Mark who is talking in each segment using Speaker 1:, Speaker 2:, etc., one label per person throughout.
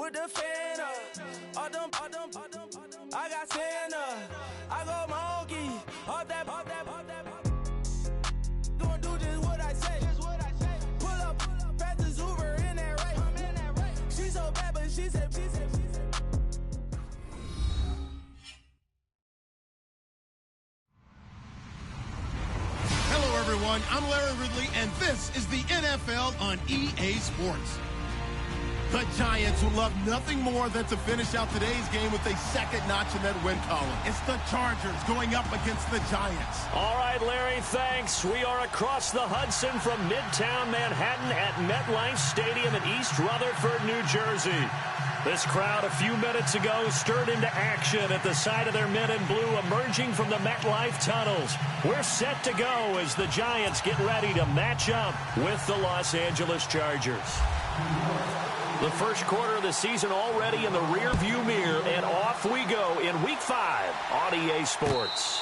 Speaker 1: with the fan up. All them, I got Santa. I go monkey. Up that. Gonna do just what I say. Pull up, pass the Uber in that race. She so bad, but she said.
Speaker 2: Hello, everyone. I'm Larry Ridley, and this is the NFL on EA Sports. The Giants would love nothing more than to finish out today's game with a second notch in that win column. It's the Chargers going up against the Giants.
Speaker 3: All right, Larry, thanks. We are across the Hudson from Midtown Manhattan at MetLife Stadium in East Rutherford, New Jersey. This crowd a few minutes ago stirred into action at the side of their men in blue emerging from the MetLife tunnels. We're set to go as the Giants get ready to match up with the Los Angeles Chargers. The first quarter of the season already in the rearview mirror, and off we go in Week 5 on EA Sports.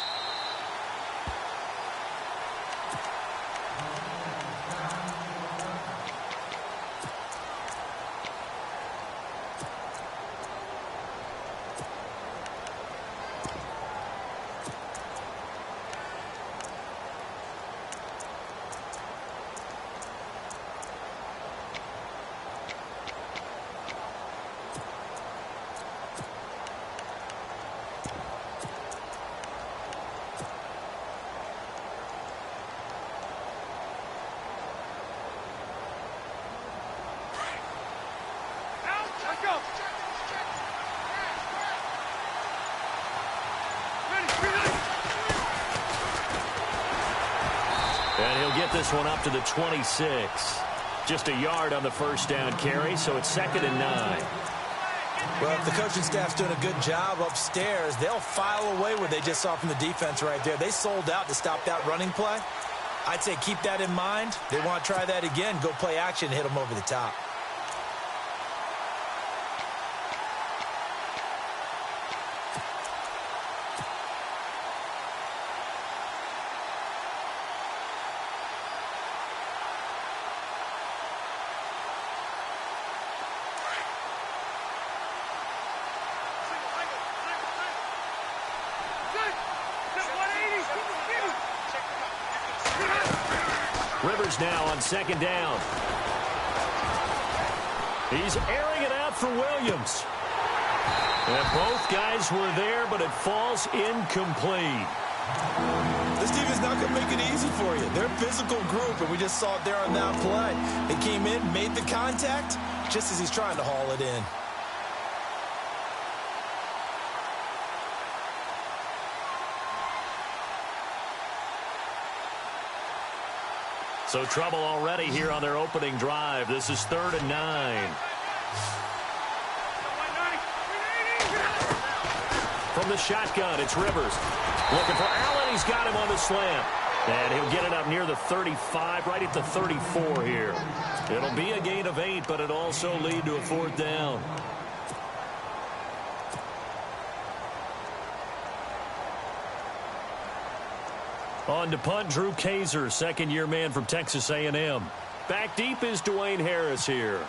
Speaker 3: And he'll get this one up to the 26. Just a yard on the first down carry, so it's 2nd and 9.
Speaker 4: Well, if the coaching staff's doing a good job upstairs, they'll file away what they just saw from the defense right there. They sold out to stop that running play. I'd say keep that in mind. They want to try that again, go play action, hit them over the top.
Speaker 3: Rivers now on 2nd down. He's airing it out for Williams. And both guys were there, but it falls incomplete.
Speaker 4: This team is not going to make it easy for you. They're a physical group, and we just saw it there on that play. They came in, made the contact, just as he's trying to haul it in.
Speaker 3: So trouble already here on their opening drive. This is 3rd and 9. From the shotgun, it's Rivers. Looking for Allen. He's got him on the slant. And he'll get it up near the 35, right at the 34 here. It'll be a gain of 8, but it'll also lead to a 4th down. On to punt, Drew Kaiser, second-year man from Texas A&M. Back deep is Dwayne Harris here.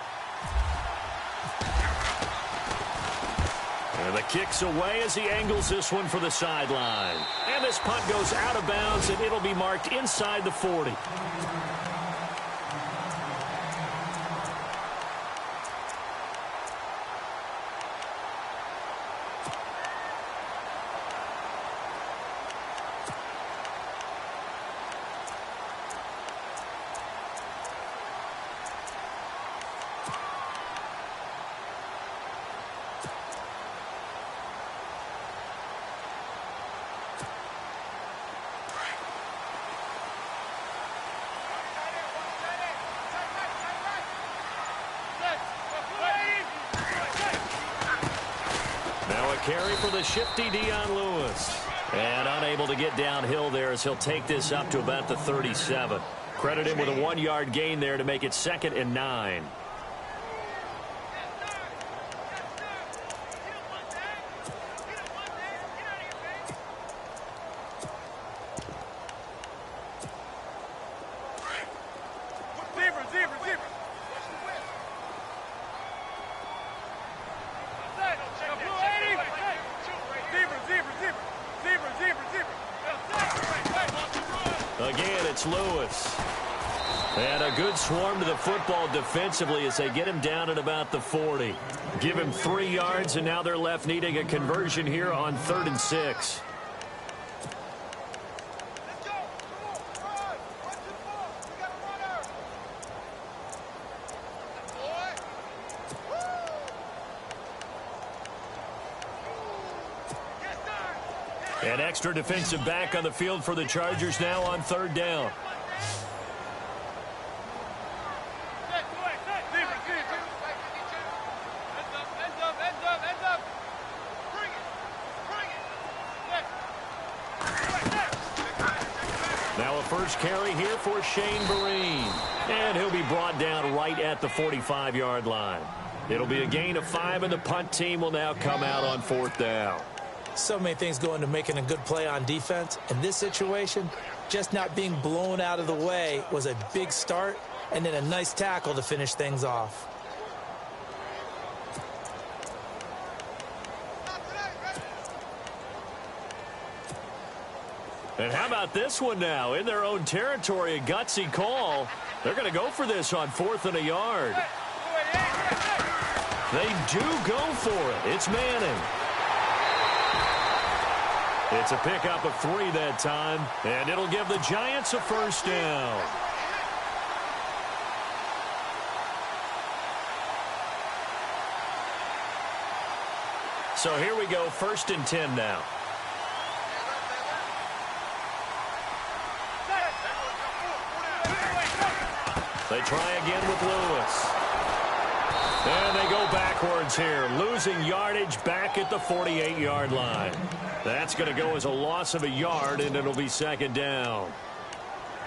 Speaker 3: And the kick's away as he angles this one for the sideline. And this punt goes out of bounds, and it'll be marked inside the 40. Carry for the shifty Dion Lewis. And unable to get downhill there as he'll take this up to about the 37. Credit him with a 1-yard gain there to make it 2nd and 9. it's Lewis. And a good swarm to the football defensively as they get him down at about the 40. Give him 3 yards, and now they're left needing a conversion here on 3rd and 6. An extra defensive back on the field for the Chargers now on 3rd down. Now a first carry here for Shane Vereen. And he'll be brought down right at the 45-yard line. It'll be a gain of 5, and the punt team will now come out on 4th down.
Speaker 4: So many things go into making a good play on defense. In this situation, just not being blown out of the way was a big start, and then a nice tackle to finish things off.
Speaker 3: And how about this one now? In their own territory, a gutsy call. They're going to go for this on 4th and a yard. They do go for it. It's Manning. It's a pickup of 3 that time, and it'll give the Giants a first down. So here we go, 1st and 10 now. They try again with Lewis. And they go backwards here, losing yardage back at the 48-yard line. That's going to go as a loss of a yard, and it'll be 2nd down.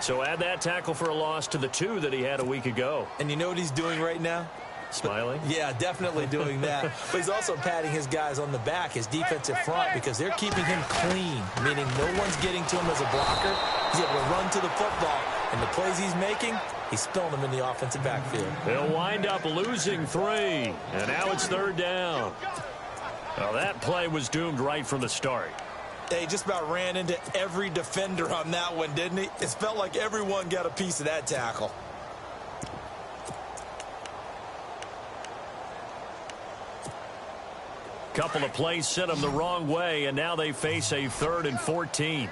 Speaker 3: So add that tackle for a loss to the 2 that he had a week ago.
Speaker 4: And you know what he's doing right now?
Speaker 3: Smiling?
Speaker 4: Yeah, definitely doing that. But he's also patting his guys on the back, his defensive front, because they're keeping him clean, meaning no one's getting to him as a blocker. He's able to run to the football, and the plays he's making, he's spilling them in the offensive backfield.
Speaker 3: They'll wind up losing 3, and now it's 3rd down. Well, that play was doomed right from the start.
Speaker 4: He just about ran into every defender on that one, didn't he? It felt like everyone got a piece of that tackle.
Speaker 3: Couple of plays sent them the wrong way, and now they face a 3rd and 14.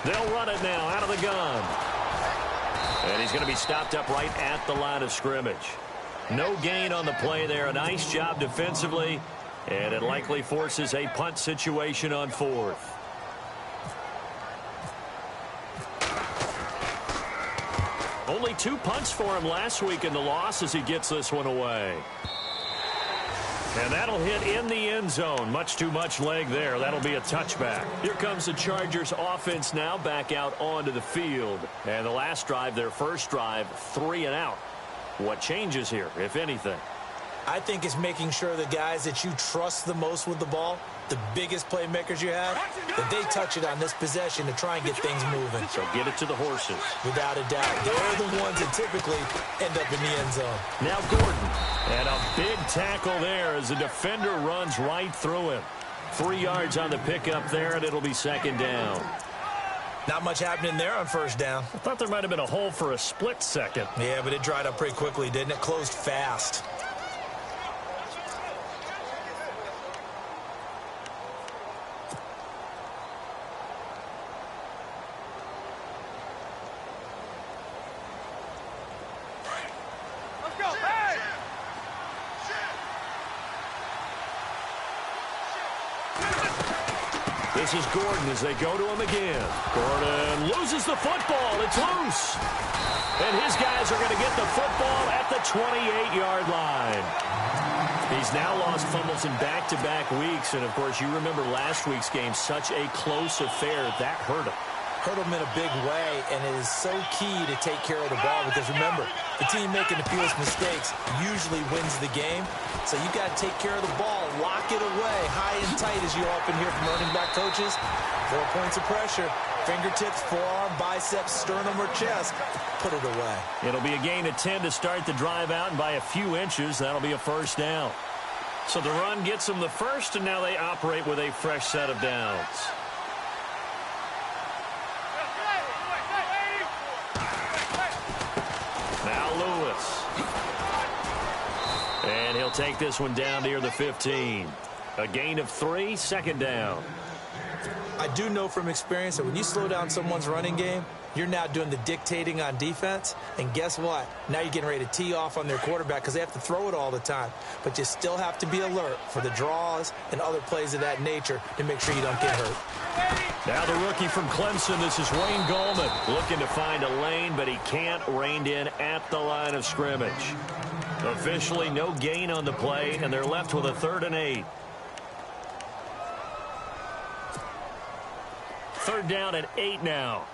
Speaker 3: They'll run it now out of the gun. And he's going to be stopped up right at the line of scrimmage. No gain on the play there. A nice job defensively, and it likely forces a punt situation on 4th. Only 2 punts for him last week in the loss as he gets this one away. And that'll hit in the end zone. Much too much leg there. That'll be a touchback. Here comes the Chargers offense now back out onto the field. And the last drive, their first drive, 3 and out. What changes here, if anything?
Speaker 4: I think it's making sure the guys that you trust the most with the ball, the biggest playmakers you have, that they touch it on this possession to try and get things moving.
Speaker 3: So get it to the horses.
Speaker 4: Without a doubt. They're the ones that typically end up in the end zone.
Speaker 3: Now Gordon. And a big tackle there as the defender runs right through him. 3 yards on the pickup there, and it'll be 2nd down.
Speaker 4: Not much happening there on 1st down.
Speaker 3: I thought there might have been a hole for a split second.
Speaker 4: Yeah, but it dried up pretty quickly, didn't it? Closed fast.
Speaker 3: This is Gordon as they go to him again. Gordon loses the football. It's loose. And his guys are going to get the football at the 28-yard line. He's now lost fumbles in back-to-back weeks. And, of course, you remember last week's game, such a close affair. That hurt him.
Speaker 4: Hurt him in a big way, and it is so key to take care of the ball because, remember, the team making the fewest mistakes usually wins the game. So you got to take care of the ball, lock it away, high and tight, as you often hear from running back coaches. 4 points of pressure, fingertips, forearm, biceps, sternum, or chest. Put it away.
Speaker 3: It'll be a gain of 10 to start the drive out, and by a few inches, that'll be a first down. So the run gets them the first, and now they operate with a fresh set of downs. Now Lewis. And he'll take this one down near the 15. A gain of 3, second down.
Speaker 4: I do know from experience that when you slow down someone's running game, you're now doing the dictating on defense. And guess what? Now you're getting ready to tee off on their quarterback because they have to throw it all the time. But you still have to be alert for the draws and other plays of that nature to make sure you don't get hurt.
Speaker 3: Now the rookie from Clemson, this is Wayne Gallman, looking to find a lane, but he can't rein in at the line of scrimmage. Officially no gain on the play, and they're left with a 3rd and 8. 3rd down and 8 now.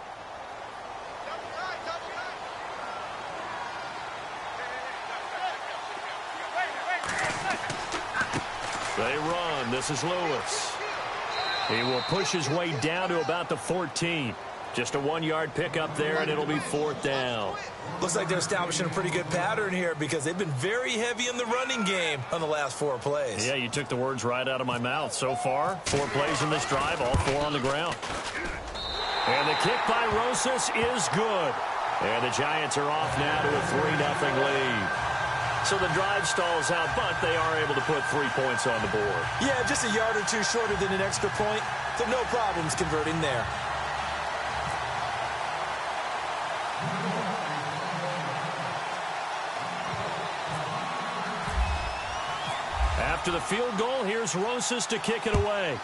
Speaker 3: They run. This is Lewis. He will push his way down to about the 14. Just a 1-yard pickup there, and it'll be 4th down.
Speaker 4: Looks like they're establishing a pretty good pattern here because they've been very heavy in the running game on the last 4 plays.
Speaker 3: Yeah, you took the words right out of my mouth. So far, 4 plays in this drive, all 4 on the ground. And the kick by Rosas is good. And the Giants are off now to a 3-0 lead. So the drive stalls out, but they are able to put 3 points on the board.
Speaker 4: Yeah, just a yard or two shorter than an extra point, so no problems converting there.
Speaker 3: After the field goal, here's Rosas to kick it away.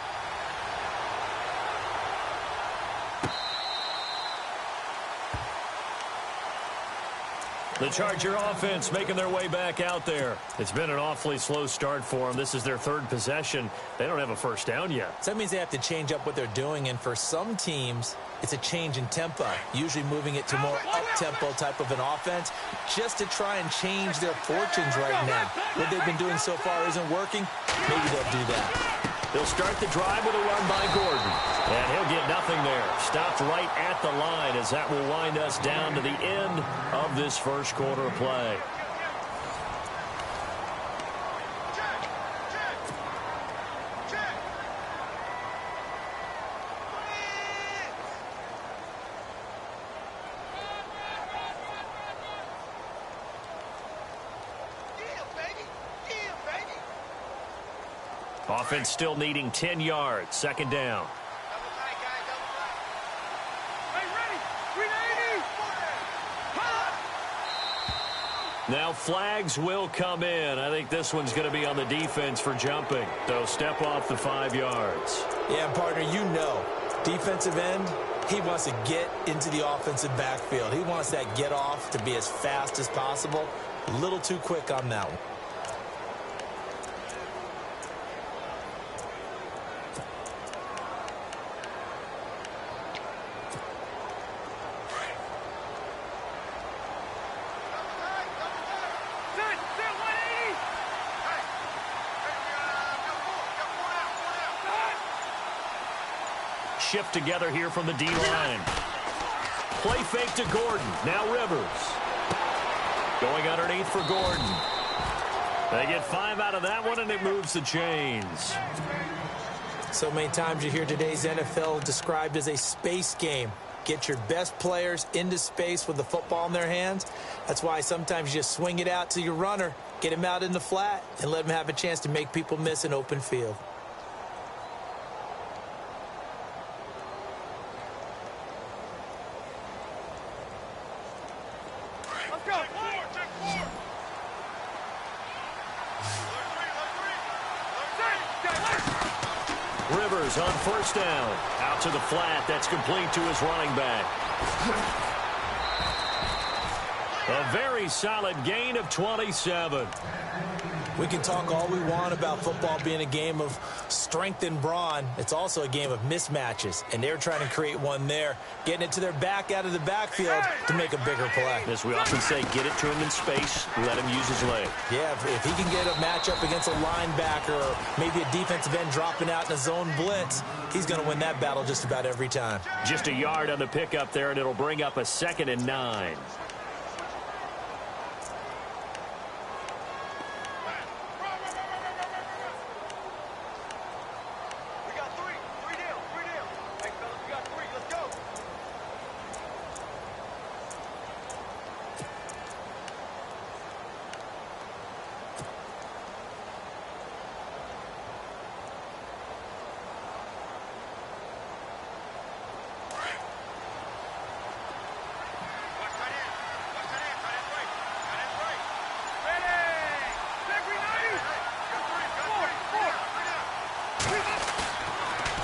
Speaker 3: The Charger offense making their way back out there. It's been an awfully slow start for them. This is their 3rd possession. They don't have a first down yet.
Speaker 4: So that means they have to change up what they're doing, and for some teams, it's a change in tempo, usually moving it to more up-tempo type of an offense just to try and change their fortunes right now. What they've been doing so far isn't working. Maybe they'll do that.
Speaker 3: They'll start the drive with a run by Gordon. And he'll get nothing there. Stopped right at the line as that will wind us down to the end of this first quarter of play. Offense still needing 10 yards. 2nd down. Now flags will come in. I think this one's going to be on the defense for jumping. So step off the 5 yards.
Speaker 4: Yeah, partner, you know, defensive end, he wants to get into the offensive backfield. He wants that get off to be as fast as possible. A little too quick on that one.
Speaker 3: Shift together here from the D-line. Play fake to Gordon. Now Rivers. Going underneath for Gordon. They get 5 out of that one, and it moves the chains.
Speaker 4: So many times you hear today's NFL described as a space game. Get your best players into space with the football in their hands. That's why sometimes you just swing it out to your runner, get him out in the flat, and let him have a chance to make people miss an open field.
Speaker 3: Rivers on 1st down. Out to the flat. That's complete to his running back. A very solid gain of 27.
Speaker 4: We can talk all we want about football being a game of strength and brawn. It's also a game of mismatches, and they're trying to create one there, getting it to their back out of the backfield to make a bigger play.
Speaker 3: As we often say, get it to him in space, let him use his leg.
Speaker 4: Yeah, if he can get a matchup against a linebacker or maybe a defensive end dropping out in a zone blitz, he's going to win that battle just about every time.
Speaker 3: Just a yard on the pickup there, and it'll bring up a 2nd and 9.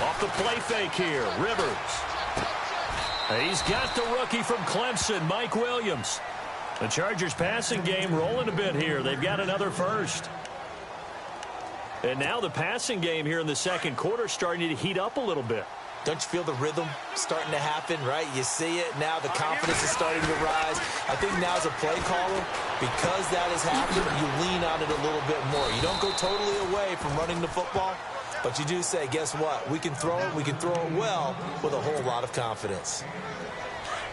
Speaker 3: Off the play fake here, Rivers. He's got the rookie from Clemson, Mike Williams. The Chargers passing game rolling a bit here. They've got another first. And now the passing game here in the second quarter starting to heat up a little bit.
Speaker 4: Don't you feel the rhythm starting to happen, right? You see it. Now the confidence is starting to rise. I think now as a play caller, because that has happened, you lean on it a little bit more. You don't go totally away from running the football, but you do say, guess what? We can throw it. We can throw it well with a whole lot of confidence.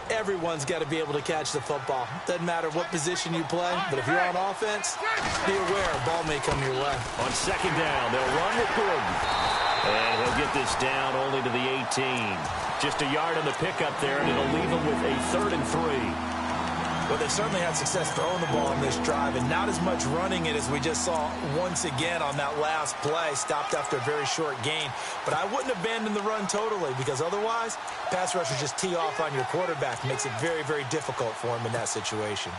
Speaker 4: Everyone's got to be able to catch the football. Doesn't matter what position you play, but if you're on offense, be aware a ball may come your way.
Speaker 3: On second down, they'll run with Gordon. And he'll get this down only to the 18. Just a yard on the pickup there, and it'll leave him with a 3rd and 3.
Speaker 4: Well, they certainly had success throwing the ball on this drive, and not as much running it as we just saw once again on that last play. Stopped after a very short gain. But I wouldn't abandon the run totally, because otherwise, pass rushers just tee off on your quarterback. Makes it very, very difficult for him in that situation.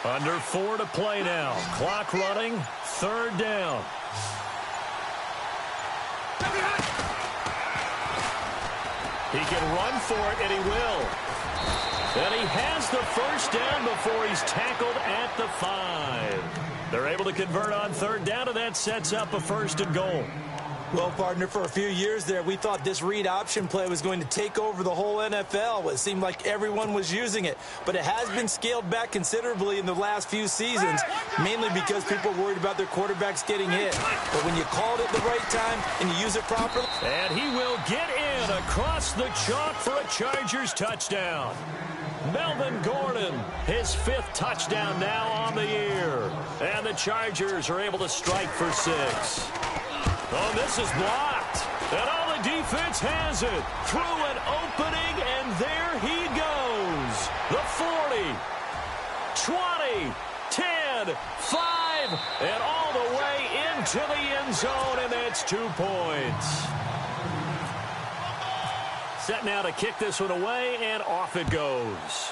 Speaker 3: Under 4 to play now. Clock running. 3rd down. He can run for it, and he will. And he has the first down before he's tackled at the 5. They're able to convert on 3rd down, and that sets up a 1st and goal.
Speaker 4: Well, partner, for a few years there, we thought this read option play was going to take over the whole NFL. It seemed like everyone was using it, but it has been scaled back considerably in the last few seasons, mainly because people are worried about their quarterbacks getting hit. But when you call it at the right time and you use it properly.
Speaker 3: And he will get in across the chalk for a Chargers touchdown. Melvin Gordon, his 5th touchdown now on the year. And the Chargers are able to strike for 6. Oh, this is blocked. And all the defense has it. Through an opening, and there he goes. The 40, 20, 10, 5, and all the way into the end zone, and that's 2 points. Set now to kick this one away, and off it goes.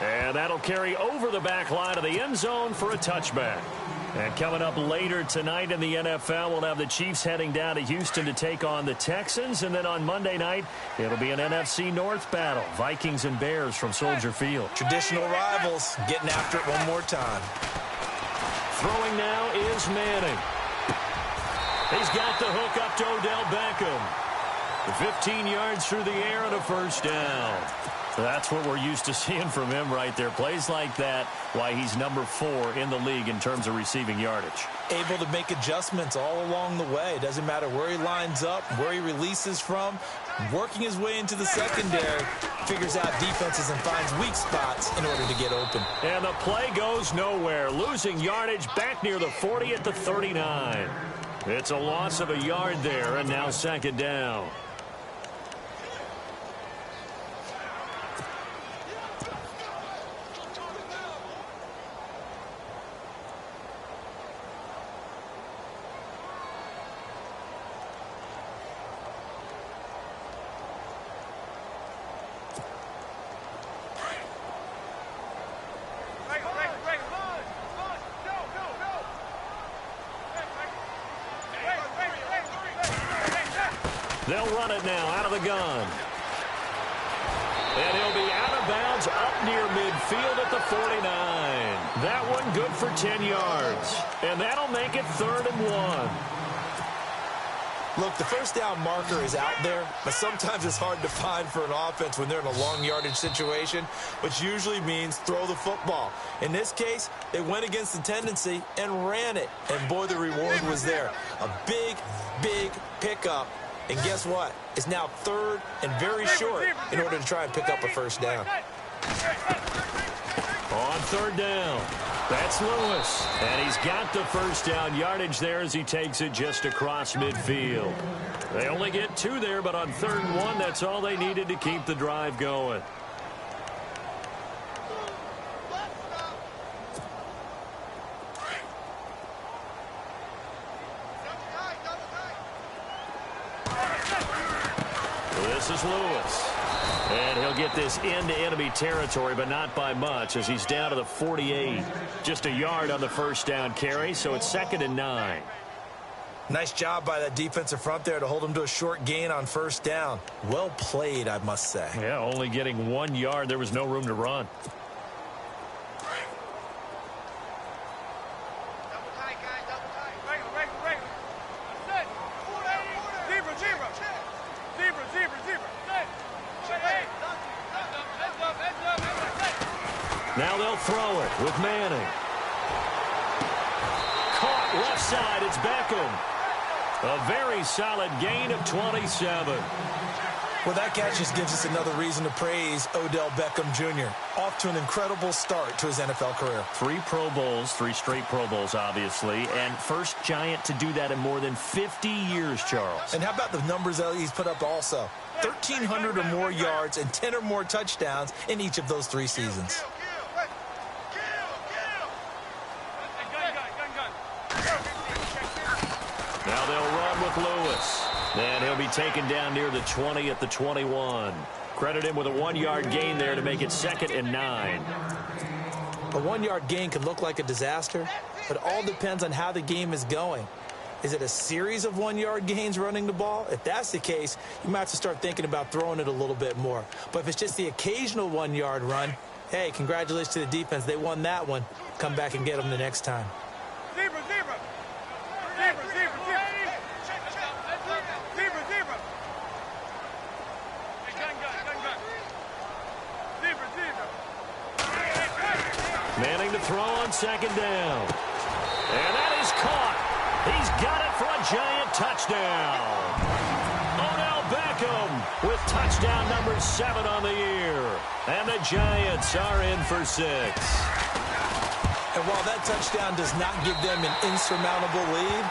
Speaker 3: And that'll carry over the back line of the end zone for a touchback. And coming up later tonight in the NFL, we'll have the Chiefs heading down to Houston to take on the Texans. And then on Monday night, it'll be an NFC North battle. Vikings and Bears from Soldier Field.
Speaker 4: Traditional rivals getting after it one more time.
Speaker 3: Throwing now is Manning. He's got the hook up to Odell Beckham. 15 yards through the air and a 1st down. That's what we're used to seeing from him right there. Plays like that, why he's number 4 in the league in terms of receiving yardage.
Speaker 4: Able to make adjustments all along the way. Doesn't matter where he lines up, where he releases from. Working his way into the secondary, figures out defenses and finds weak spots in order to get open.
Speaker 3: And the play goes nowhere. Losing yardage back near the 40 at the 39. It's a loss of a yard there, and now 2nd down. They'll run it now out of the gun. And he'll be out of bounds up near midfield at the 49. That one good for 10 yards. And that'll make it 3rd and 1.
Speaker 4: Look, the 1st down marker is out there, but sometimes it's hard to find for an offense when they're in a long yardage situation, which usually means throw the football. In this case, they went against the tendency and ran it. And boy, the reward was there. A big, big pickup. And guess what? It's now 3rd and very short in order to try and pick up a 1st down.
Speaker 3: On 3rd down, that's Lewis. And he's got the 1st down yardage there as he takes it just across midfield. They only get 2 there, but on 3rd and 1, that's all they needed to keep the drive going. This is Lewis. And he'll get this into enemy territory, but not by much, as he's down to the 48. Just a yard on the first down carry, so it's 2nd and 9.
Speaker 4: Nice job by that defensive front there to hold him to a short gain on first down. Well played, I must say.
Speaker 3: Yeah, only getting 1 yard. There was no room to run. Now they'll throw it with Manning. Caught left side. It's Beckham. A very solid gain of 27.
Speaker 4: Well, that catch just gives us another reason to praise Odell Beckham Jr. Off to an incredible start to his NFL career.
Speaker 3: 3 Pro Bowls, 3 straight Pro Bowls, obviously, and first Giant to do that in more than 50 years, Charles.
Speaker 4: And how about the numbers that he's put up also? 1,300 or more yards and 10 or more touchdowns in each of those 3 seasons.
Speaker 3: Now they'll run with Lewis. And he'll be taken down near the 20 at the 21. Credit him with a 1-yard gain there to make it 2nd and 9.
Speaker 4: A 1-yard gain can look like a disaster, but it all depends on how the game is going. Is it a series of 1-yard gains running the ball? If that's the case, you might have to start thinking about throwing it a little bit more. But if it's just the occasional 1-yard run, hey, congratulations to the defense. They won that one. Come back and get them the next time.
Speaker 3: Manning to throw on 2nd down. And that is caught. He's got it for a Giant touchdown. Odell Beckham with touchdown number 7 on the year. And the Giants are in for 6.
Speaker 4: And while that touchdown does not give them an insurmountable lead,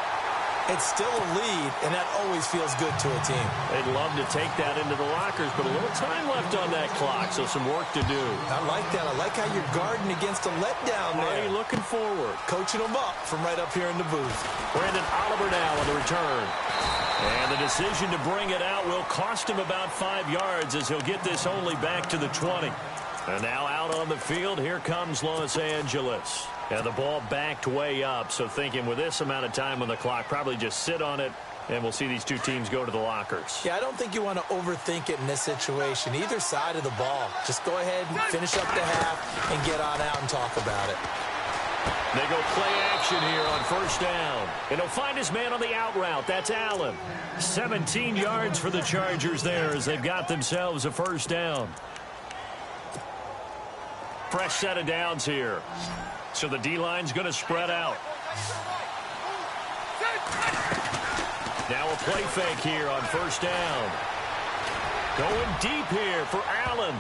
Speaker 4: it's still a lead, and that always feels good to a team.
Speaker 3: They'd love to take that into the lockers, but a little time left on that clock, so some work to do.
Speaker 4: I like that. I like how you're guarding against a letdown there.
Speaker 3: Marty looking forward.
Speaker 4: Coaching them up from right up here in the booth.
Speaker 3: Brandon Oliver now on the return. And the decision to bring it out will cost him about 5 yards as he'll get this only back to the 20. And now out on the field, here comes Los Angeles. And the ball backed way up, so thinking with this amount of time on the clock, probably just sit on it, and we'll see these 2 teams go to the lockers.
Speaker 4: Yeah, I don't think you want to overthink it in this situation, either side of the ball. Just go ahead and finish up the half and get on out and talk about it.
Speaker 3: They go play action here on first down. And he'll find his man on the out route. That's Allen. 17 yards for the Chargers there as they've got themselves a first down. Fresh set of downs here. So the D-line's going to spread out. Now a play fake here on first down. Going deep here for Allen.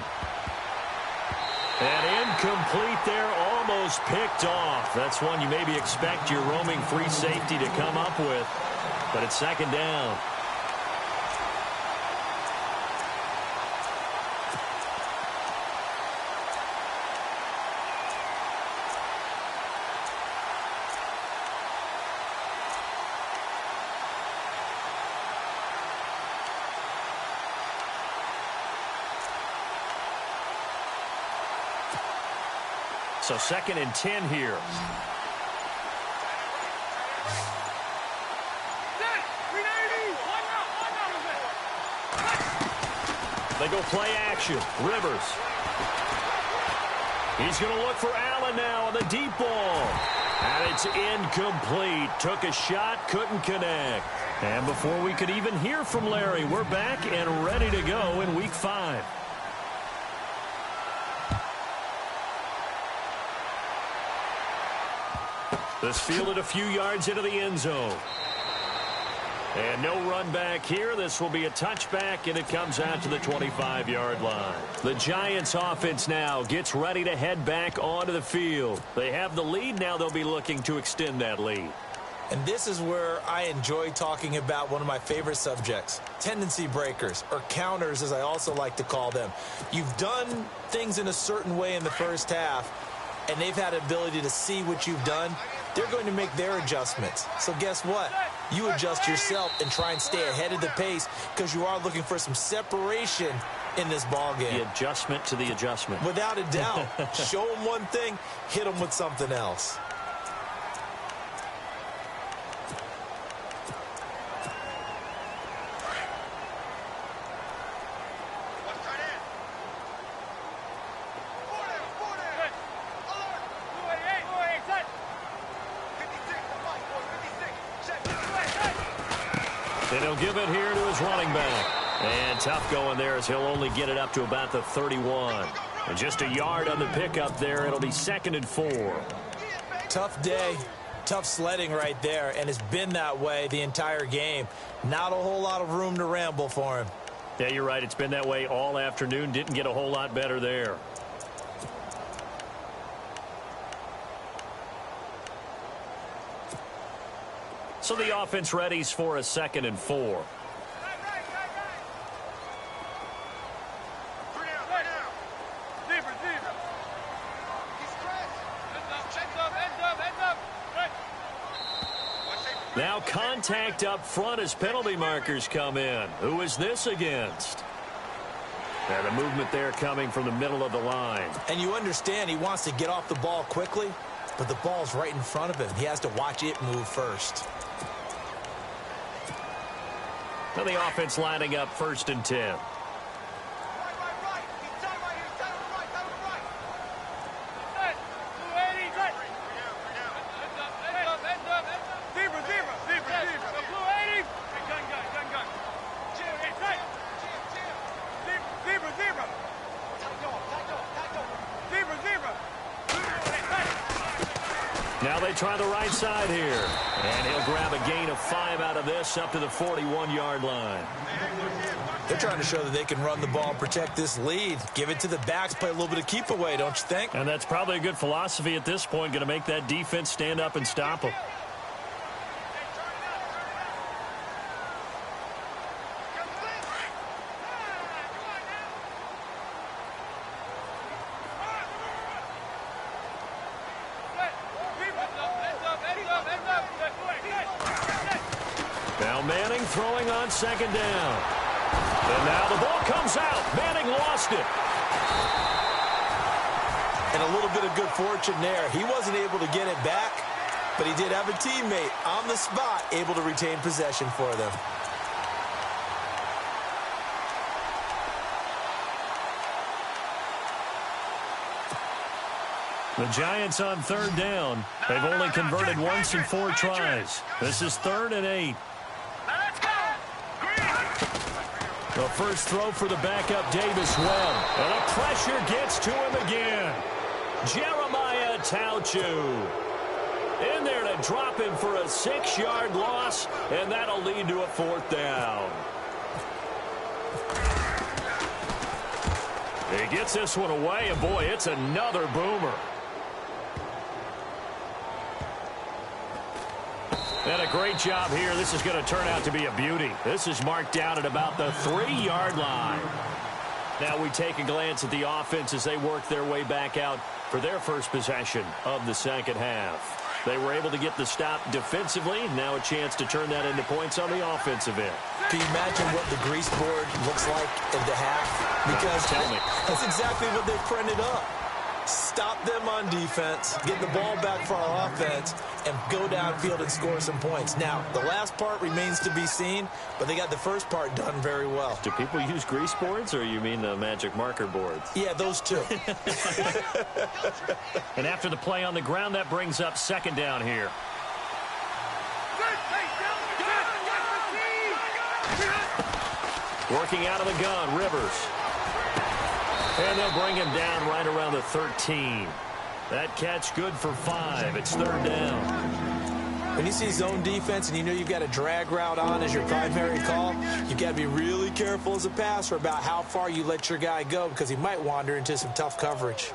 Speaker 3: And incomplete there, almost picked off. That's one you maybe expect your roaming free safety to come up with. But it's 2nd down. So 2nd and 10 here. They go play action. Rivers. He's going to look for Allen now on the deep ball. And it's incomplete. Took a shot, couldn't connect. And before we could even hear from Larry, we're back and ready to go in Week 5. This fielded a few yards into the end zone. And no run back here. This will be a touchback, and it comes out to the 25-yard line. The Giants offense now gets ready to head back onto the field. They have the lead. Now they'll be looking to extend that lead.
Speaker 4: And this is where I enjoy talking about one of my favorite subjects, tendency breakers, or counters as I also like to call them. You've done things in a certain way in the first half, and they've had an ability to see what you've done. They're going to make their adjustments. So guess what? you adjust yourself and try and stay ahead of the pace because you are looking for some separation in this ball game.
Speaker 3: The adjustment to the adjustment.
Speaker 4: Without a doubt. Show them one thing, hit them with something else.
Speaker 3: And he'll give it here to his running back. And tough going there as he'll only get it up to about the 31. And just a yard on the pickup there. It'll be 2nd and 4.
Speaker 4: Tough day, tough sledding right there, and it's been that way the entire game. Not a whole lot of room to ramble for him.
Speaker 3: Yeah, you're right. It's been that way all afternoon. Didn't get a whole lot better there. So the offense readies for a 2nd and 4. Now contact up front as penalty markers come in. Who is this against? Now the movement there coming from the middle of the line.
Speaker 4: And you understand he wants to get off the ball quickly, but the ball's right in front of him. He has to watch it move first.
Speaker 3: Now the offense lining up 1st and 10. Now they try the right side here. And he'll grab a gain of 5 out of this up to the 41-yard line.
Speaker 4: They're trying to show that they can run the ball, protect this lead. Give it to the backs, play a little bit of keep away, don't you think?
Speaker 3: And that's probably a good philosophy at this point. Going to make that defense stand up and stop them. Now Manning throwing on 2nd down. And now the ball comes out. Manning lost it.
Speaker 4: And a little bit of good fortune there. He wasn't able to get it back, but he did have a teammate on the spot able to retain possession for them.
Speaker 3: The Giants on 3rd down. They've only converted once in 4 tries. This is 3rd and 8. The first throw for the backup, Davis Webb. And the pressure gets to him again. Jeremiah Tauchu in there to drop him for a 6-yard loss, and that'll lead to a 4th down. He gets this one away, and boy, it's another boomer. And a great job here. This is going to turn out to be a beauty. This is marked down at about the 3-yard line. Now we take a glance at the offense as they work their way back out for their first possession of the 2nd half. They were able to get the stop defensively. Now a chance to turn that into points on the offensive end.
Speaker 4: Can you imagine what the grease board looks like in the half? Because
Speaker 3: tell me.
Speaker 4: That's exactly what they printed up. Stop them on defense, get the ball back for our offense, and go downfield and score some points. Now, the last part remains to be seen, but they got the first part done very well.
Speaker 3: Do people use grease boards, or you mean the magic marker boards?
Speaker 4: Yeah, those two.
Speaker 3: And after the play on the ground, that brings up 2nd down here. Working out of the gun, Rivers. And they'll bring him down right around the 13. That catch good for 5. It's 3rd down.
Speaker 4: When you see zone defense and you know you've got a drag route on as your primary call, you've got to be really careful as a passer about how far you let your guy go because he might wander into some tough coverage.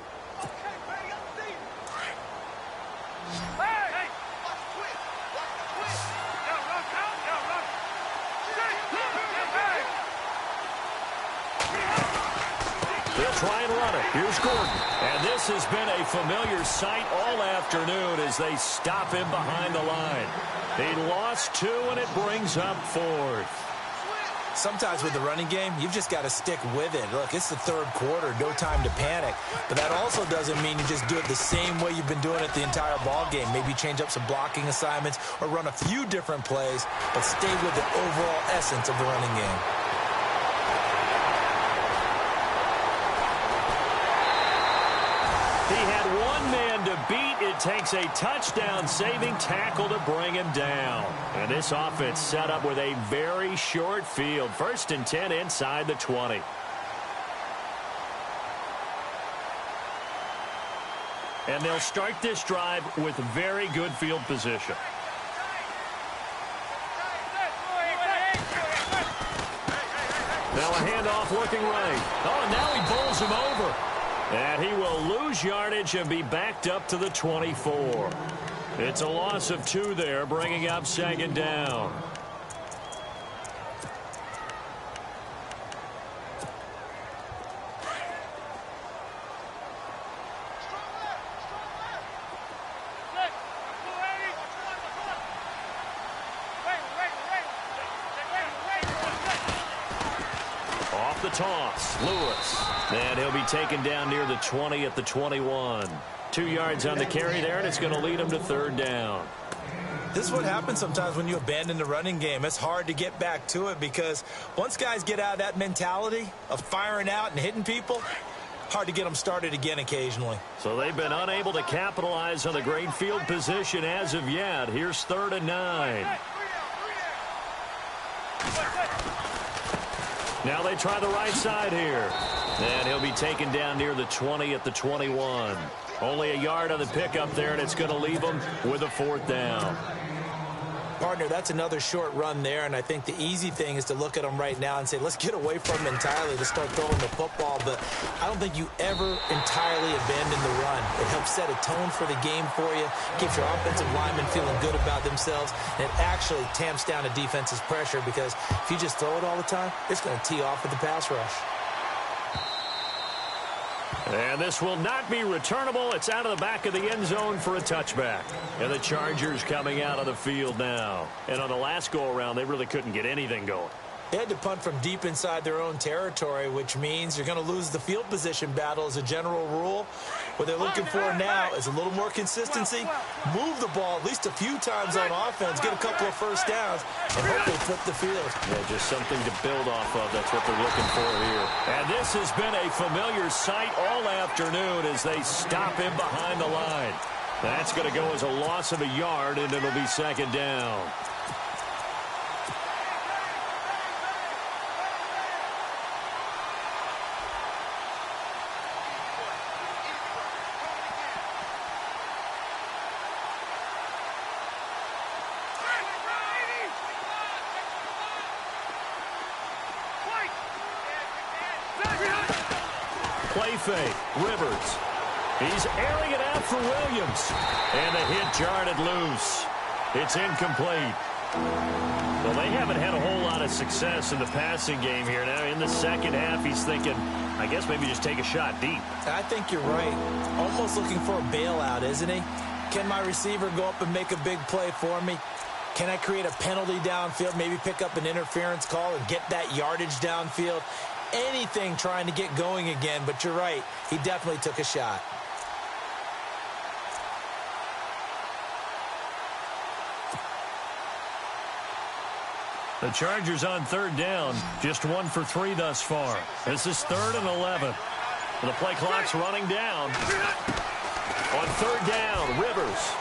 Speaker 3: Try and run it. Here's Gordon. And this has been a familiar sight all afternoon as they stop him behind the line. He lost 2, and it brings up 4th.
Speaker 4: Sometimes with the running game, you've just got to stick with it. Look, it's the third quarter, no time to panic. But that also doesn't mean you just do it the same way you've been doing it the entire ball game. Maybe change up some blocking assignments or run a few different plays, but stay with the overall essence of the running game.
Speaker 3: He had one man to beat. It takes a touchdown-saving tackle to bring him down. And this offense set up with a very short field. 1st and 10 inside the 20. And they'll start this drive with very good field position. Now a handoff looking right. Oh, and now he bowls him over. And he will lose yardage and be backed up to the 24. It's a loss of 2 there, bringing up 2nd down. Off the toss, Lewis. And he'll be taken down near the 20 at the 21. 2 yards on the carry there, and it's going to lead him to 3rd down.
Speaker 4: This is what happens sometimes when you abandon the running game. It's hard to get back to it because once guys get out of that mentality of firing out and hitting people, hard to get them started again occasionally.
Speaker 3: So they've been unable to capitalize on the great field position as of yet. Here's 3rd and 9. Now they try the right side here. And he'll be taken down near the 20 at the 21. Only a yard on the pickup there, and it's going to leave him with a 4th down.
Speaker 4: Partner, that's another short run there, and I think the easy thing is to look at him right now and say, let's get away from him entirely to start throwing the football, but I don't think you ever entirely abandon the run. It helps set a tone for the game for you, keeps your offensive linemen feeling good about themselves, and it actually tamps down a defense's pressure because if you just throw it all the time, it's going to tee off with the pass rush.
Speaker 3: And this will not be returnable. It's out of the back of the end zone for a touchback. And the Chargers coming out of the field now. And on the last go-around, they really couldn't get anything going.
Speaker 4: They had to punt from deep inside their own territory, which means you're going to lose the field position battle as a general rule. What they're looking for now is a little more consistency, move the ball at least a few times on offense, get a couple of first downs, and hopefully flip the field.
Speaker 3: Yeah, just something to build off of. That's what they're looking for here. And this has been a familiar sight all afternoon as they stop him behind the line. That's going to go as a loss of a yard, and it'll be 2nd down. Play fake. Rivers. He's airing it out for Williams. And the hit jarred loose. It's incomplete. Well, they haven't had a whole lot of success in the passing game here. Now, in the second half, he's thinking, I guess maybe just take a shot deep.
Speaker 4: I think you're right. Almost looking for a bailout, isn't he? Can my receiver go up and make a big play for me? Can I create a penalty downfield, maybe pick up an interference call and get that yardage downfield? Anything trying to get going again, but you're right. He definitely took a shot.
Speaker 3: The Chargers on 3rd down, just 1 for 3 thus far. This is 3rd and 11. And the play clock's running down. On 3rd down, Rivers.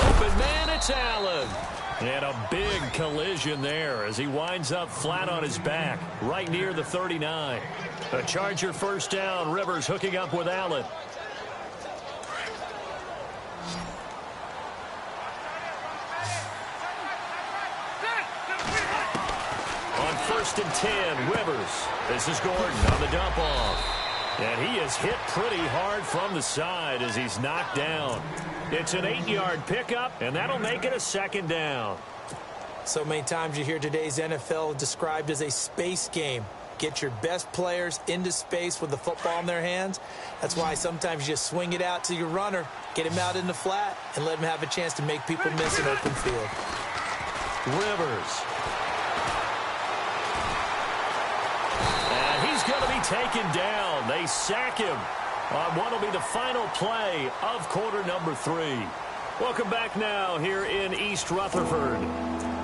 Speaker 3: Open man, it's Allen. And a big collision there as he winds up flat on his back, right near the 39. A Charger 1st down, Rivers hooking up with Allen. On 1st and 10, Rivers. This is Gordon on the dump off. And he is hit pretty hard from the side as he's knocked down. It's an 8-yard pickup, and that'll make it a 2nd down.
Speaker 4: So many times you hear today's NFL described as a space game. Get your best players into space with the football in their hands. That's why sometimes you just swing it out to your runner, get him out in the flat, and let him have a chance to make people miss an open field.
Speaker 3: Rivers. And he's going to be taken down. They sack him on what will be the final play of quarter number 3. Welcome back now here in East Rutherford.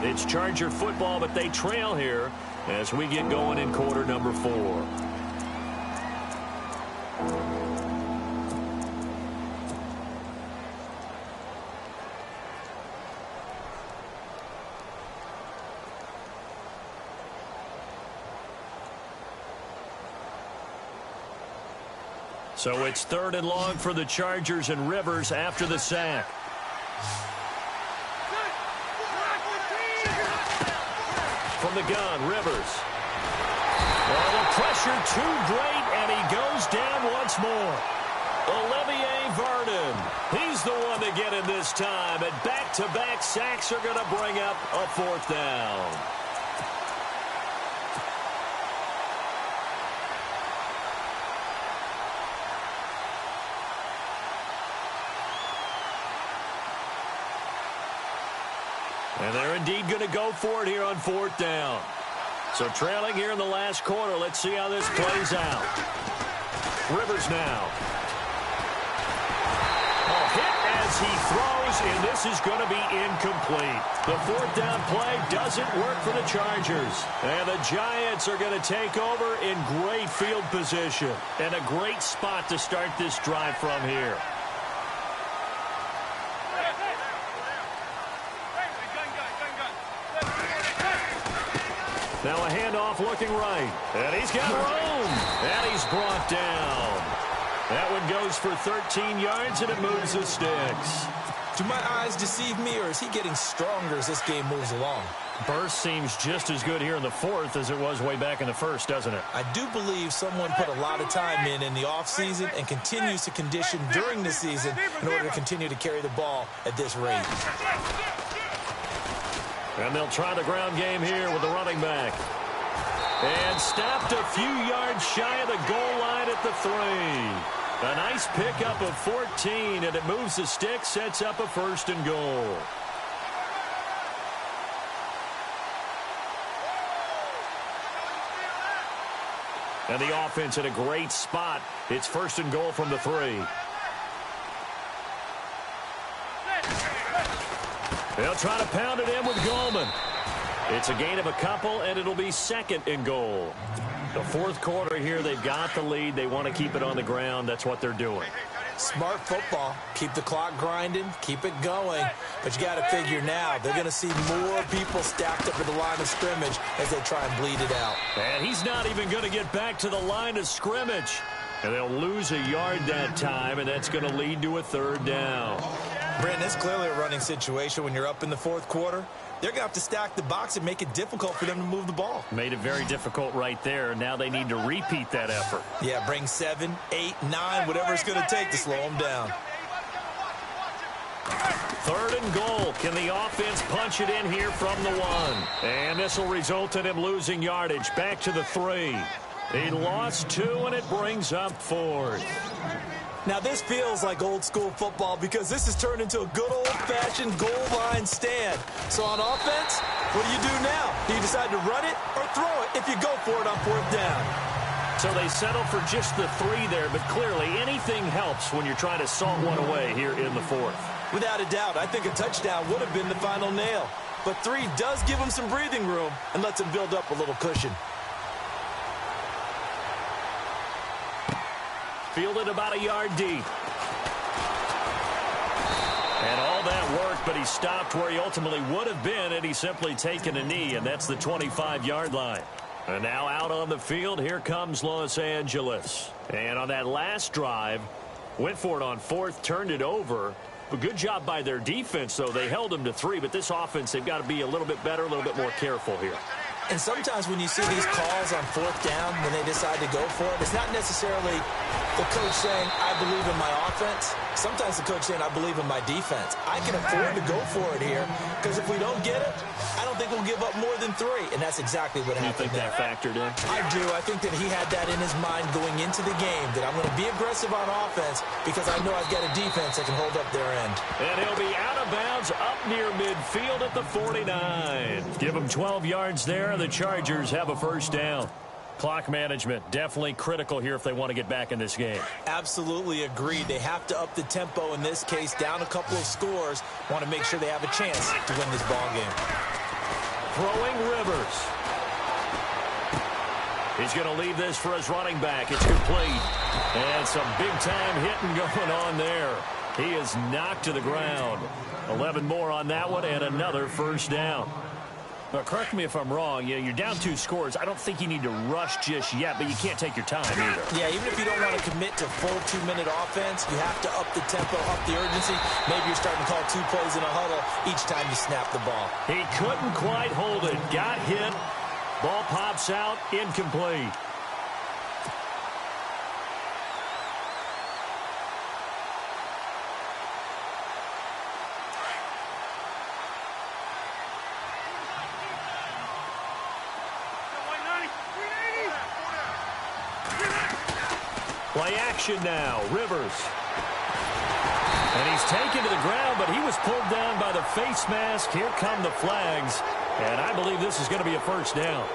Speaker 3: It's Charger football, but they trail here as we get going in quarter number 4. So it's 3rd and long for the Chargers, and Rivers after the sack. From the gun, Rivers. Well, the pressure too great, and he goes down once more. Olivier Vernon. He's the one to get in this time, and back-to-back sacks are going to bring up a 4th down. And they're indeed going to go for it here on 4th down. So trailing here in the last quarter. Let's see how this plays out. Rivers now. A hit as he throws, and this is going to be incomplete. The 4th down play doesn't work for the Chargers. And the Giants are going to take over in great field position. And a great spot to start this drive from here. Now a handoff looking right. And he's got room. And he's brought down. That one goes for 13 yards, and it moves the sticks.
Speaker 4: Do my eyes deceive me, or is he getting stronger as this game moves along?
Speaker 3: Burst seems just as good here in the 4th as it was way back in the 1st, doesn't it?
Speaker 4: I do believe someone put a lot of time in the offseason and continues to condition during the season in order to continue to carry the ball at this rate.
Speaker 3: And they'll try the ground game here with the running back. And stopped a few yards shy of the goal line at the 3. A nice pickup of 14, and it moves the stick, sets up a 1st and goal. And the offense in a great spot. It's 1st and goal from the 3. They'll try to pound it in with Goldman. It's a gain of a couple, and it'll be 2nd and goal. The 4th quarter here, they've got the lead. They want to keep it on the ground. That's what they're doing.
Speaker 4: Smart football. Keep the clock grinding. Keep it going. But you got to figure now, they're going to see more people stacked up at the line of scrimmage as they try and bleed it out.
Speaker 3: And he's not even going to get back to the line of scrimmage. And they'll lose a yard that time, and that's going to lead to a 3rd down.
Speaker 4: Brandon, it's clearly a running situation when you're up in the 4th quarter. They're going to have to stack the box and make it difficult for them to move the ball.
Speaker 3: Made it very difficult right there. Now they need to repeat that effort.
Speaker 4: Yeah, bring 7, 8, 9, whatever it's going to take to slow them down.
Speaker 3: 3rd and goal. Can the offense punch it in here from the 1? And this will result in him losing yardage. Back to the 3. He lost 2, and it brings up 4th.
Speaker 4: Now, this feels like old-school football because this has turned into a good old-fashioned goal line stand. So on offense, what do you do now? Do you decide to run it or throw it if you go for it on 4th down?
Speaker 3: So they settle for just the 3 there, but clearly anything helps when you're trying to salt one away here in the 4th.
Speaker 4: Without a doubt, I think a touchdown would have been the final nail. But 3 does give them some breathing room and lets them build up a little cushion.
Speaker 3: Fielded about a yard deep. And all that worked, but he stopped where he ultimately would have been had he simply taken a knee, and that's the 25-yard line. And now out on the field, here comes Los Angeles. And on that last drive, went for it on 4th, turned it over. But good job by their defense, though. They held them to 3, but this offense, they've got to be a little bit better, a little bit more careful here.
Speaker 4: And sometimes when you see these calls on 4th down, when they decide to go for it, it's not necessarily the coach saying, I believe in my offense. Sometimes the coach saying, I believe in my defense. I can afford to go for it here because if we don't get it, I don't don't think we'll give up more than 3. And that's exactly what happened there.
Speaker 3: You think that factored in?
Speaker 4: I do. I think that he had that in his mind going into the game, that I'm going to be aggressive on offense because I know I've got a defense that can hold up their end.
Speaker 3: And he'll be out of bounds up near midfield at the 49. Give him 12 yards there, and the Chargers have a first down. Clock management, definitely critical here if they want to get back in this game.
Speaker 4: Absolutely agreed. They have to up the tempo in this case, down a couple of scores. Want to make sure they have a chance to win this ball game.
Speaker 3: Throwing Rivers. He's going to leave this for his running back. It's complete. And some big-time hitting going on there. He is knocked to the ground. 11 more on that one and another first down. Now, correct me if I'm wrong. You're down 2 scores. I don't think you need to rush just yet, but you can't take your time either.
Speaker 4: Yeah, even if you don't want to commit to full 2-minute offense, you have to up the tempo, up the urgency. Maybe you're starting to call 2 plays in a huddle each time you snap the ball.
Speaker 3: He couldn't quite hold it. Got hit. Ball pops out. Incomplete. Play action now. Rivers. And he's taken to the ground, but he was pulled down by the face mask. Here come the flags. And I believe this is going to be a first down.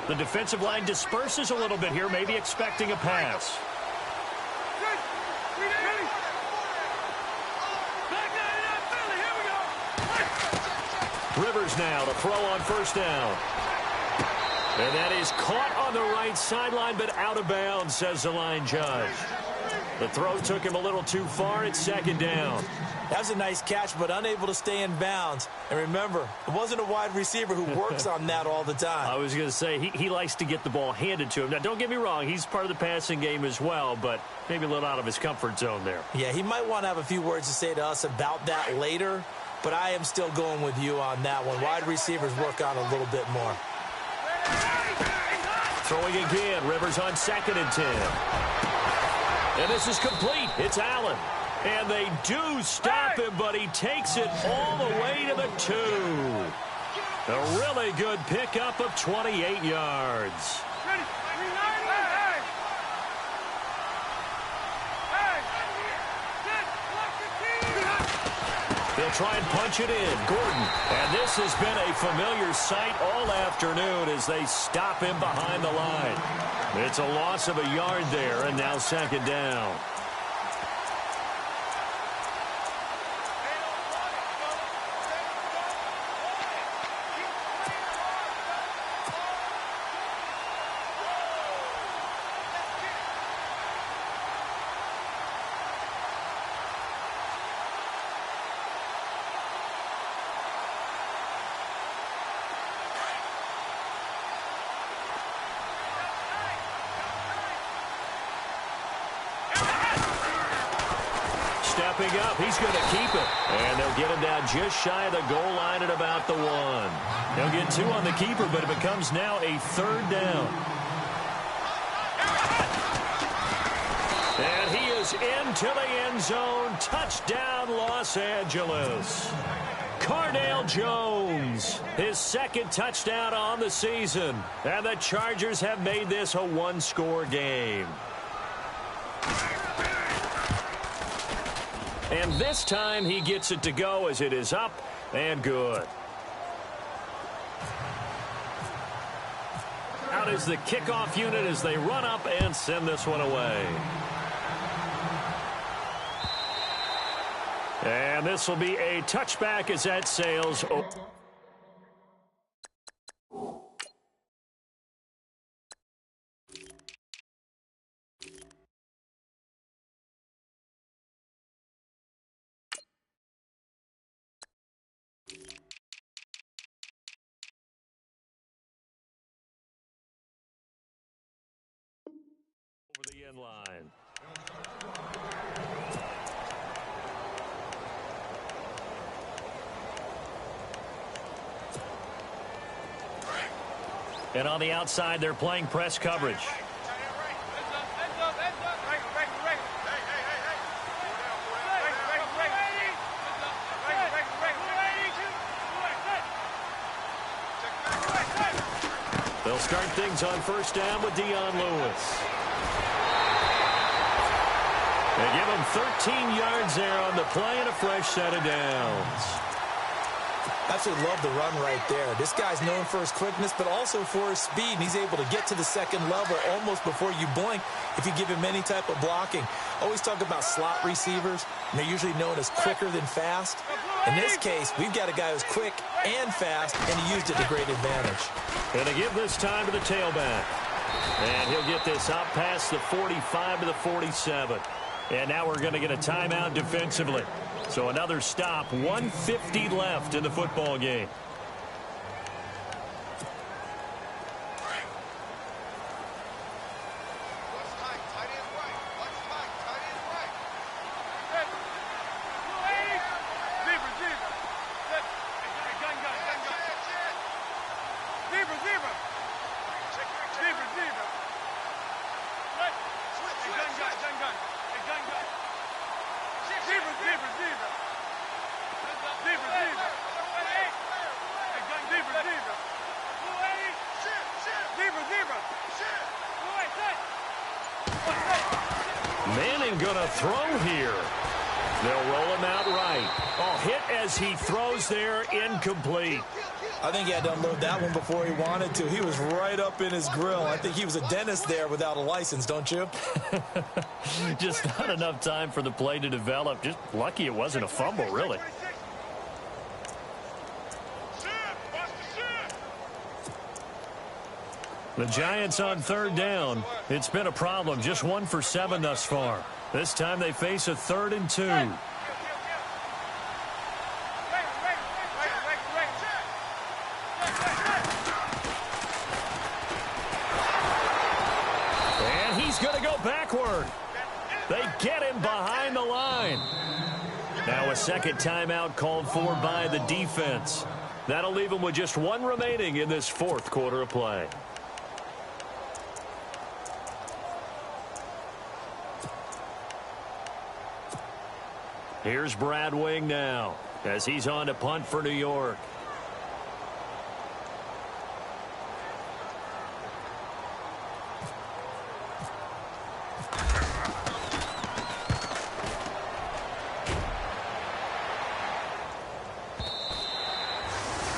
Speaker 3: The defensive line disperses a little bit here, maybe expecting a pass. Rivers now to throw on first down. And that is caught on the right sideline, but out of bounds, says the line judge. The throw took him a little too far. It's second down.
Speaker 4: That was a nice catch, but unable to stay in bounds. And remember, it wasn't a wide receiver who works on that all the time.
Speaker 3: I was going to say, he likes to get the ball handed to him. Now, don't get me wrong, he's part of the passing game as well, but maybe a little out of his comfort zone there.
Speaker 4: Yeah, he might want to have a few words to say to us about that later, but I am still going with you on that one. Wide receivers work on a little bit more.
Speaker 3: Throwing again, Rivers on 2nd and 10. And this is complete. It's Allen. And they do stop him, but he takes it all the way to the 2. A really good pickup of 28 yards. They'll try and punch it in. Gordon. And this has been a familiar sight all afternoon as they stop him behind the line. It's a loss of a yard there, and now second down. Stepping up, he's going to keep it. And they'll get him down just shy of the goal line at about the 1. He'll get 2 on the keeper, but it becomes now a 3rd down. And he is into the end zone. Touchdown, Los Angeles. Cardale Jones, his 2nd touchdown on the season. And the Chargers have made this a 1-score game. And this time he gets it to go as it is up and good. Out is the kickoff unit as they run up and send this one away. And this will be a touchback as that sails over. The end line. And on the outside, they're playing press coverage. They'll start things on first down with Dion Lewis. They give him 13 yards there on the play and a fresh set of downs.
Speaker 4: Absolutely love the run right there. This guy's known for his quickness, but also for his speed. And he's able to get to the second level almost before you blink if you give him any type of blocking. Always talk about slot receivers, and they're usually known as quicker than fast. In this case, we've got a guy who's quick and fast, and he used it to great advantage.
Speaker 3: And to give this time to the tailback. And he'll get this up past the 45 to the 47. And now we're going to get a timeout defensively. So another stop, 1:50 left in the football game. Manning gonna throw here. They'll roll him out right. Oh, hit as he throws there, incomplete.
Speaker 4: I think he had to unload that one before he wanted to. He was right up in his grill. I think he was a dentist there without a license, don't you?
Speaker 3: Just not enough time for the play to develop. Just lucky it wasn't a fumble, really. The Giants on third down. It's been a problem. Just 1 for 7 thus far. This time they face a 3rd and 2. And he's going to go backward. They get him behind the line. Now a second timeout called for by the defense. That'll leave him with just 1 remaining in this 4th quarter of play. Here's Brad Wing now as he's on to punt for New York.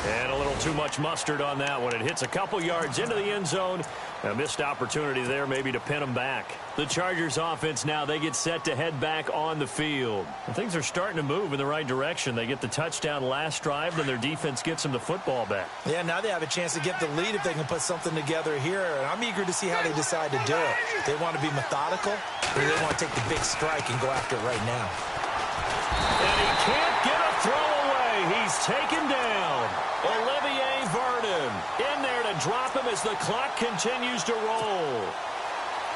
Speaker 3: And a little too much mustard on that one. It hits a couple yards into the end zone. A missed opportunity there maybe to pin them back. The Chargers offense now, they get set to head back on the field. And things are starting to move in the right direction. They get the touchdown last drive, then their defense gets them the football back.
Speaker 4: Yeah, now they have a chance to get the lead if they can put something together here. And I'm eager to see how they decide to do it. They want to be methodical, or they want to take the big strike and go after it right now.
Speaker 3: And he can't get a throw away. He's taken down. Olivier Vernon in there to drop him as the clock continues to roll.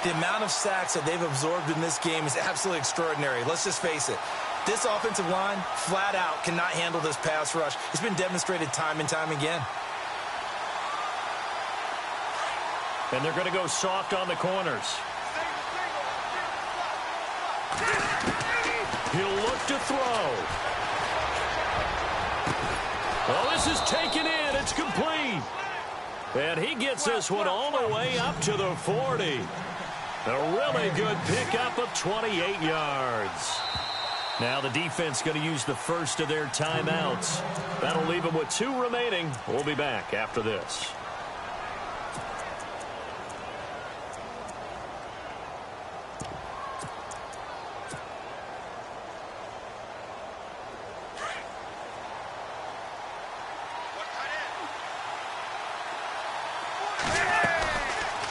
Speaker 4: The amount of sacks that they've absorbed in this game is absolutely extraordinary. Let's just face it. This offensive line, flat out, cannot handle this pass rush. It's been demonstrated time and time again.
Speaker 3: And they're going to go soft on the corners. He'll look to throw. Well, this is taken in. It's complete. And he gets this one all the way up to the 40. A really good pickup of 28 yards. Now the defense going to use the first of their timeouts. That'll leave them with 2 remaining. We'll be back after this.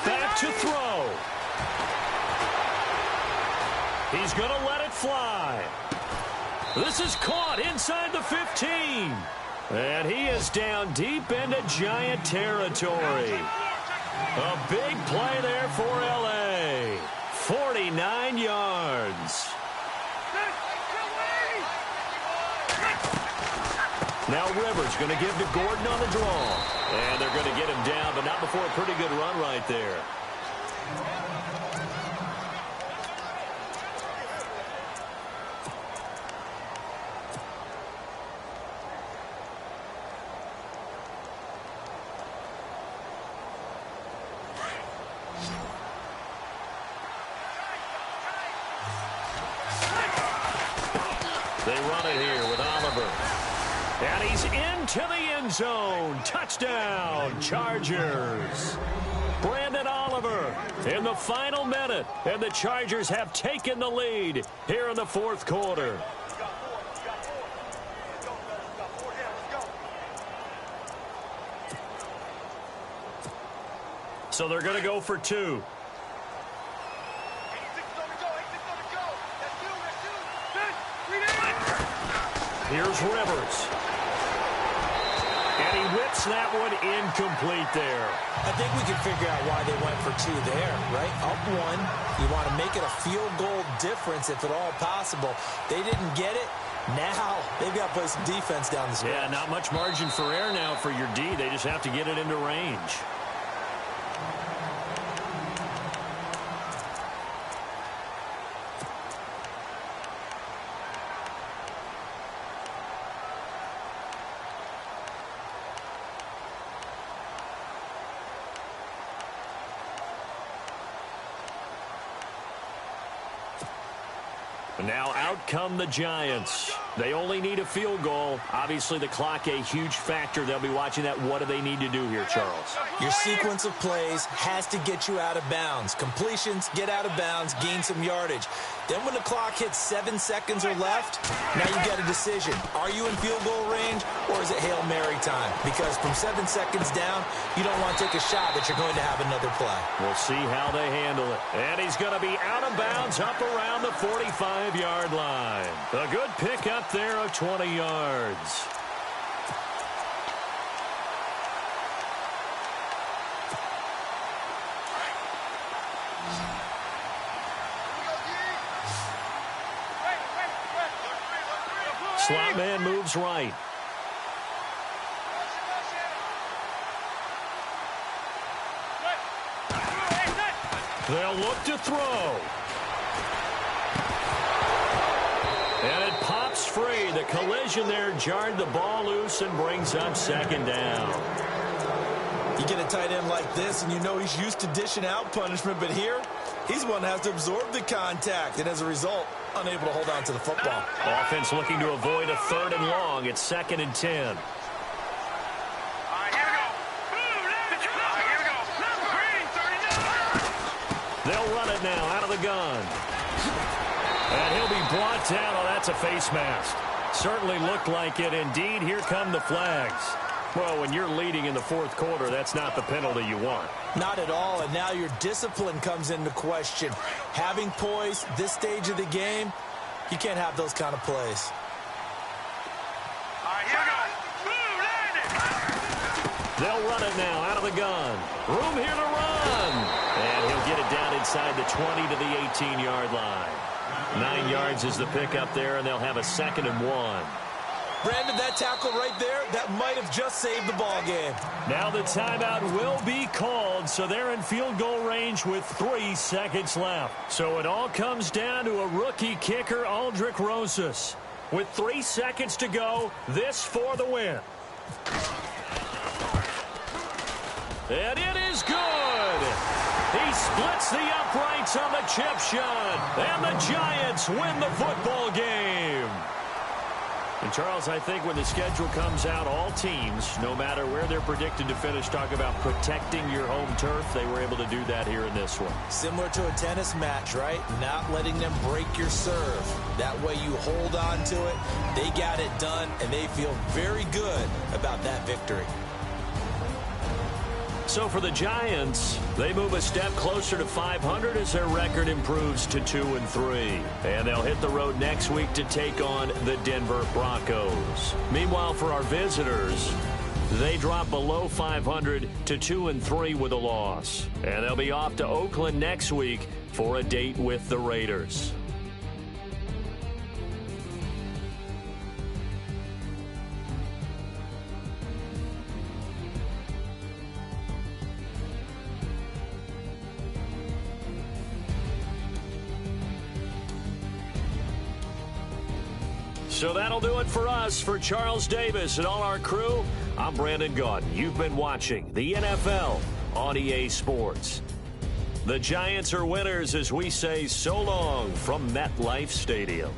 Speaker 3: Back to throw. He's going to let it fly. This is caught inside the 15. And he is down deep into Giant territory. A big play there for L.A. 49 yards. Now Rivers going to give to Gordon on the draw. And they're going to get him down, but not before a pretty good run right there. They run it here with Oliver. And he's into the end zone. Touchdown, Chargers. Brandon Oliver in the final minute. And the Chargers have taken the lead here in the fourth quarter. So they're going to go for two. Here's Rivers. And he whips that one incomplete there.
Speaker 4: I think we can figure out why they went for two there, right? Up one. You want to make it a field goal difference if at all possible. They didn't get it. Now they've got to play some defense down the stretch.
Speaker 3: Yeah, not much margin for error now for your D. They just have to get it into range. Now out come the Giants. They only need a field goal. Obviously, the clock a huge factor. They'll be watching that. What do they need to do here, Charles?
Speaker 4: Your sequence of plays has to get you out of bounds. Completions, get out of bounds, gain some yardage. Then when the clock hits 7 seconds or left, now you got a decision. Are you in field goal range or is it Hail Mary time? Because from 7 seconds down, you don't want to take a shot that you're going to have another play.
Speaker 3: We'll see how they handle it. And he's going to be out of bounds up around the 45-yard line. A good pick up there of 20 yards. Slot man moves right. They'll look to throw. And it pops free. The collision there jarred the ball loose and brings up second down.
Speaker 4: You get a tight end like this, and you know he's used to dishing out punishment, but here, he's one that has to absorb the contact, and as a result, unable to hold on to the football.
Speaker 3: Offense looking to avoid a 3rd and long. It's 2nd and 10. They'll run it now out of the gun. And he'll be brought down. Oh, that's a face mask. Certainly looked like it. Indeed, here come the flags. Well, when you're leading in the 4th quarter, that's not the penalty you want.
Speaker 4: Not at all, and now your discipline comes into question. Having poise this stage of the game, you can't have those kind of plays.
Speaker 3: They'll run it now out of the gun. Room here to run. And he'll get it down inside the 20 to the 18-yard line. 9 yards is the pickup there, and they'll have a 2nd and 1.
Speaker 4: Brandon, that tackle right there, that might have just saved the ball game.
Speaker 3: Now the timeout will be called, so they're in field goal range with 3 seconds left. So it all comes down to a rookie kicker, Aldrich Rosas. With 3 seconds to go, this for the win. And it is good. He splits the uprights on the chip shot, and the Giants win the football game. And, Charles, I think when the schedule comes out, all teams, no matter where they're predicted to finish, talk about protecting your home turf. They were able to do that here in this one.
Speaker 4: Similar to a tennis match, right? Not letting them break your serve. That way you hold on to it. They got it done, and they feel very good about that victory.
Speaker 3: So for the Giants, they move a step closer to 500 as their record improves to 2-3. And they'll hit the road next week to take on the Denver Broncos. Meanwhile, for our visitors, they drop below 500 to 2-3 with a loss. And they'll be off to Oakland next week for a date with the Raiders. So that'll do it for us. For Charles Davis and all our crew, I'm Brandon Gaudin. You've been watching the NFL on EA Sports. The Giants are winners as we say so long from MetLife Stadium.